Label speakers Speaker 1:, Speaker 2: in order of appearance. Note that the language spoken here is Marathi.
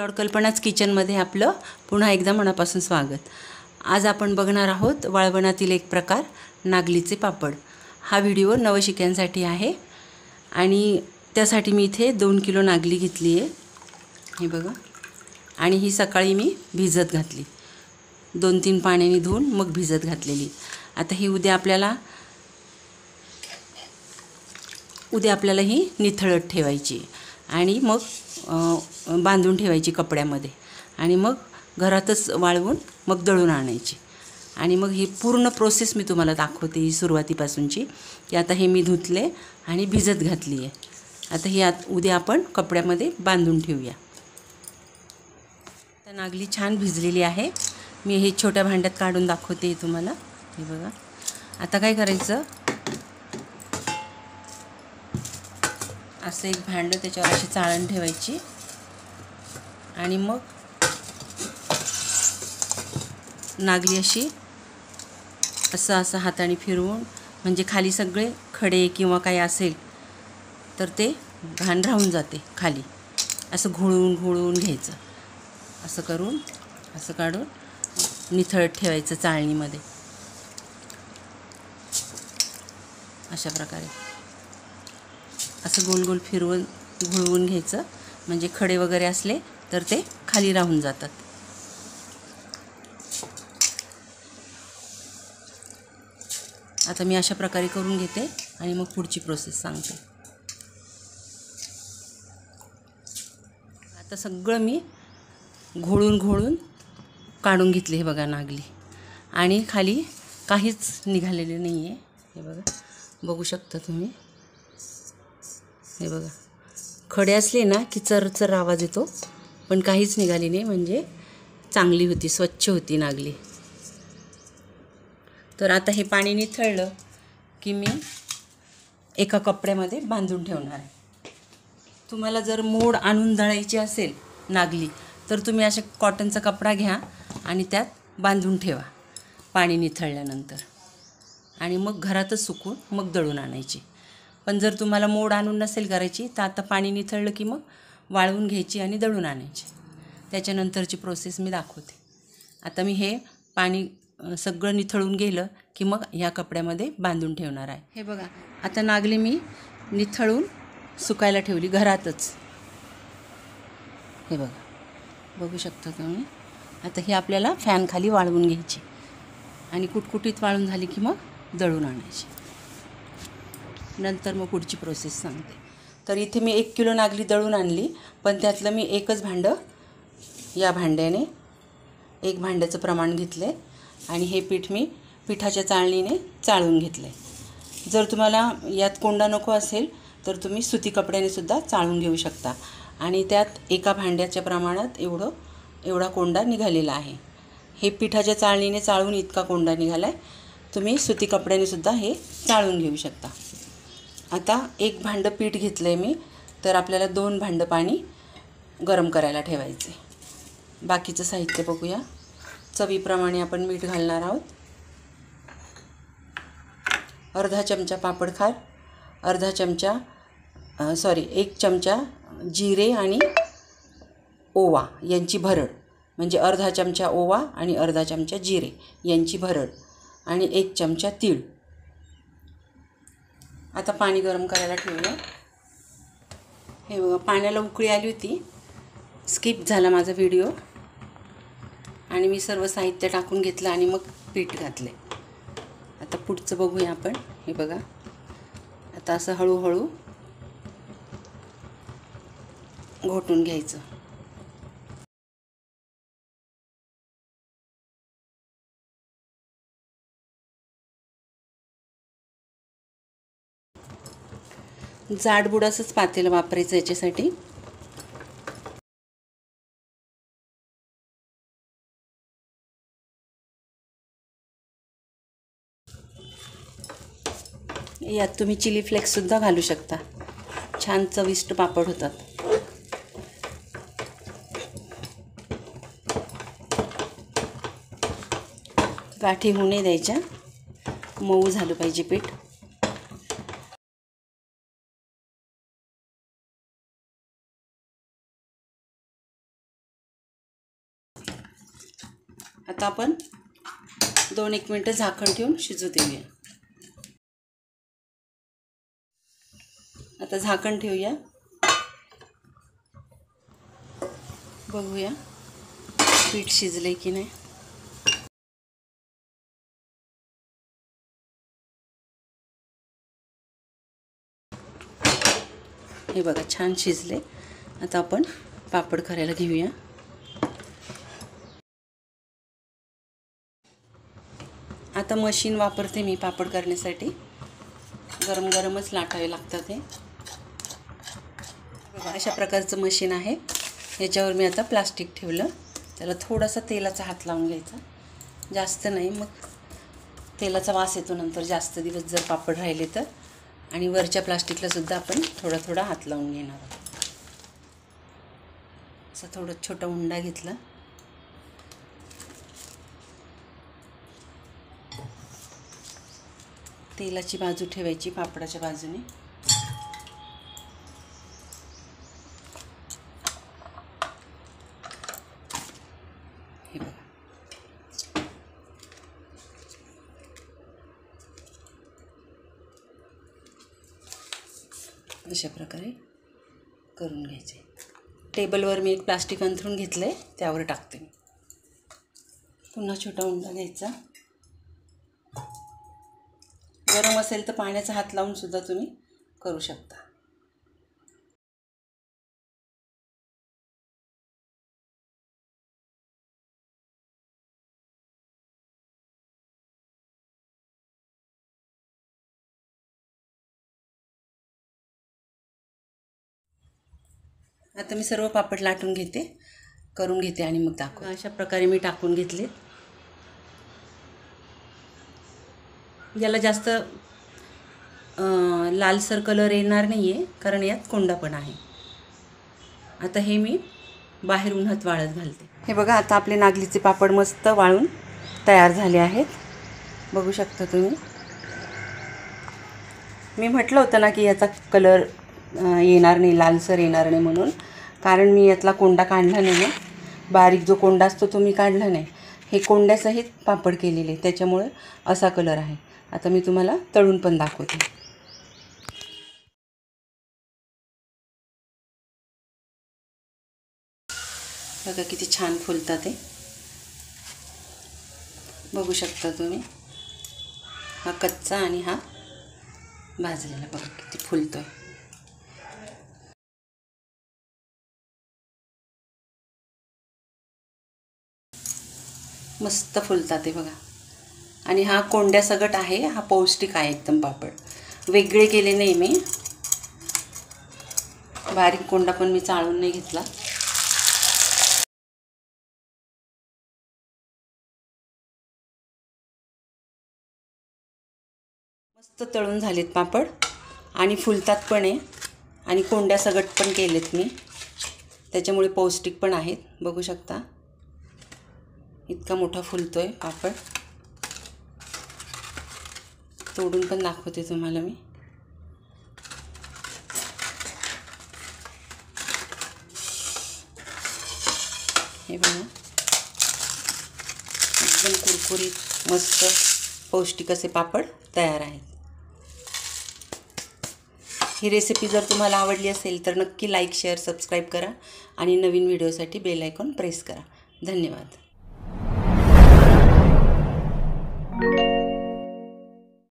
Speaker 1: लॉर्ड कल्पनाच किचनमध्ये आपलं पुन्हा एकदा मनापासून स्वागत। आज आपण बघणार आहोत वाळवणातील एक प्रकार नागलीचे पापड। हा व्हिडिओ नवशिक्यांसाठी आहे आणि त्यासाठी मी इथे 2 किलो नागली घेतली आहे, हे बघा। आणि ही सकाळी मी भिजत घातली, 2-3 पाण्याने धुवून मग भिजत घातलेली। आता ही उद्या आपल्याला ही निथळत ठेवायची आणि मग बांधून ठेवायची कपड्यामध्ये आणि मग घरातच वाळवून मग दळून आणायची। आणि मग ही पूर्ण प्रोसेस मी तुम्हाला दाखवते, ही सुरुवातीपासूनची, की आता हे मी धुतले आणि भिजत घातली आहे। आता ही उद्या आपण कपड्यामध्ये बांधून ठेवूया। आता नागली छान भिजलेली आहे, मी हे छोट्या भांड्यात काढून दाखवते तुम्हाला, हे बघा। आता काय करायचं, असं एक भांडं, त्याच्यावर अशी चाळण ठेवायची आणि मग नागली अशी असं हाताने फिरवून, म्हणजे खाली सगळे खडे किंवा काही असेल तर ते घाण राहून जाते खाली। असं घोळून घ्यायचं, असं करून असं काढून निथळत ठेवायचं चाळणीमध्ये, अशा प्रकारे असं गोल गोल फिरवून घोळवून घ्यायचं, म्हणजे खडे वगैरे असले तर ते खाली राहून जातात। आता मी अशा प्रकारे करून घेते आणि मग पुढची प्रोसेस सांगते। आता सगळं मी घोळून काढून घेतले, हे बघा नागली, आणि खाली काहीच निघालेले नाही आहे, हे बघा, बघू शकता तुम्ही, हे बघा। खडे असले ना की चरचर आवाज येतो, पण काहीच निघाली नाही, म्हणजे चांगली होती, स्वच्छ होती नागली। तर आता हे पाणी निथळलं की मी एका कपड्यामध्ये बांधून ठेवणार आहे। तुम्हाला जर मोड आणून दळायची असेल नागली, तर तुम्ही अशा कॉटनचा कपडा घ्या आणि त्यात बांधून ठेवा पाणी निथळल्यानंतर, आणि मग घरातच सुकून मग दळून आणायची। पण जर तुम्हाला मोड आणून नसेल करायची, तर आता पाणी निथळलं की मग वाळवून घ्यायची आणि दळून आणायची। त्याच्यानंतरची प्रोसेस मी दाखवते। आता मी हे पाणी सगळं निथळून गेलं की मग ह्या कपड्यामध्ये बांधून ठेवणार आहे। हे बघा, आता नागली मी निथळून सुकायला ठेवली घरातच, हे बघा, बघू शकता तुम्ही। आता ही आपल्याला फॅन खाली वाळवून घ्यायची आणि कुटकुटीत वाळून झाली की मग दळून आणायची। नंतर मग पुढची प्रोसेस सांगते। तर इथे मी 1 किलो नागली दळून आणली, पण त्यातलं मी एकच भांडं, या भांड्याने 1 भांड्याचं प्रमाण घेतले आणि हे पीठ मी पिठाच्या चाळणीने चाळून घेतले। जर तुम्हाला यात कोंडा नको असेल तर तुम्ही सुती कपड्याने सुद्धा चाळून घेऊ शकता, आणि त्यात एका भांड्याच्या प्रमाणात एवढा कोंडा निघालेला आहे। हे पिठाच्या चाळणीने चाळून इतका कोंडा निघाला आहे, तुम्ही सुती कपड्याने सुद्धा हे चाळून घेऊ शकता। आता 1 भांडं पीठ घेतलं आहे मी, तर आपल्याला 2 भांडं पाणी गरम करायला ठेवायचे। बाकीचं साहित्य बघूया। चवीप्रमाणे आपण मीठ घालणार आहोत, अर्धा चमचा पापडखार, 1 चमचा जिरे आणि ओवा यांची भरड, म्हणजे अर्धा चमचा ओवा आणि अर्धा चमचा जिरे यांची भरड, आणि 1 चमचा तीळ। आता पाणी गरम करायला ठेवूया। हे बघा, पाण्याला उकळी आली होती, स्किप झाला माझा व्हिडिओ, आणि मी सर्व साहित्य टाकून घेतलं आणि मग पीठ घातले। आता पुढचं बघूया आपण। हे बघा, आता असं हळूहळू घोटून घ्यायचं। जाडबुडाचंच पातेलं वापरायचं याच्यासाठी। यात तुम्ही चिली फ्लेक्ससुद्धा घालू शकता, छान चविष्ट पापड होतात। गाठी होऊ नये द्यायच्या, मऊ झालं पाहिजे पीठ। आता आपण 2-1 मिनटं झाकण ठेवून शिजू देऊया. आता झाकण ठेवूया, बघूया पीठ शिजले की नाही. हे बघा छान शिजले. आता आपण पापड करायला घेऊया. आता मशीन वापरते मी पापड करण्यासाठी. गरम गरमच लाटावे लागतात हे. बघा अशा प्रकारचं मशीन आहे. याच्यावर मी आता प्लास्टिक ठेवलं. त्याला थोडासा तेलाचा हात लावून घ्यायचा, जास्त नाही, मग तेलाचा वास येतो नंतर जास्त दिवस जर पापड राहिले तर. आणि वरच्या प्लास्टिकला सुद्धा आपण थोडा थोडा हात लावून घेणार आहोत. असा थोडा छोटा उंडा घेतला. तेलाची बाजू ठेवायची पापडाच्या बाजूने. हे बघा अशा प्रकारे करून घ्यायचे. टेबलवर मी एक प्लास्टिक अंथरून घेतलं आहे, त्यावर टाकते मी. पुन्हा छोटा उंडा घ्यायचा. गरम असेल तर पाण्याचा हात लावून सुद्धा तुम्ही करू शकता. आता मी सर्व पापड लाटून घेते, करून घेते आणि मग दाखवते. अशा प्रकारे मी टाकून घेतले. याला जास्त लालसर कलर येणार नाही आहे, कारण यात कोंडा पण आहे. आता हे मी बाहेर उन्हात वाळत घालते. हे बघा आता आपले नागलीचे पापड मस्त वाळून तयार झाले आहेत. बघू शकता तुम्ही. मी म्हटलं होतं ना की याचा कलर येणार नाही, लालसर येणार नाही म्हणून, कारण मी यातला कोंडा काढला नाही ना. बारीक जो कोंडा असतो तो मी काढला नाही. हे कोंड्यासहित पापड केलेले, त्याच्यामुळे असा कलर आहे. आता मी तुम्हाला तळून पण दाखवते. बघा किती छान फुलतात ते. बघू शकता तुम्ही. हा कच्चा आणि हा भाजलेला. बघा किती फुलतोय. मस्त फुलतात ते बघा. आणि हा कोंड्यासकट आहे. हा पौष्टिक आहे एकदम पापड. वेगळे केले नाही मी. बारीक कोंडा पण मी चाळून नाही घेतला. मस्त तळून झालेत पापड आणि फुलतात पण आहे. आणि कोंड्यासकट पण केलेत मी, त्याच्यामुळे पौष्टिक पण आहेत. बघू शकता इतका मोठा फुलतोय पापड. तोडून पण दाखवते तुम्हाला मी. हे बघा एकदम कुरकुरीत मस्त पौष्टिक असे पापड तयार आहेत. ही रेसिपी जर तुम्हाला आवडली असेल तर नक्की लाईक, शेअर, सबस्क्राईब करा आणि नवीन व्हिडिओसाठी बेल आयकॉन प्रेस करा. धन्यवाद.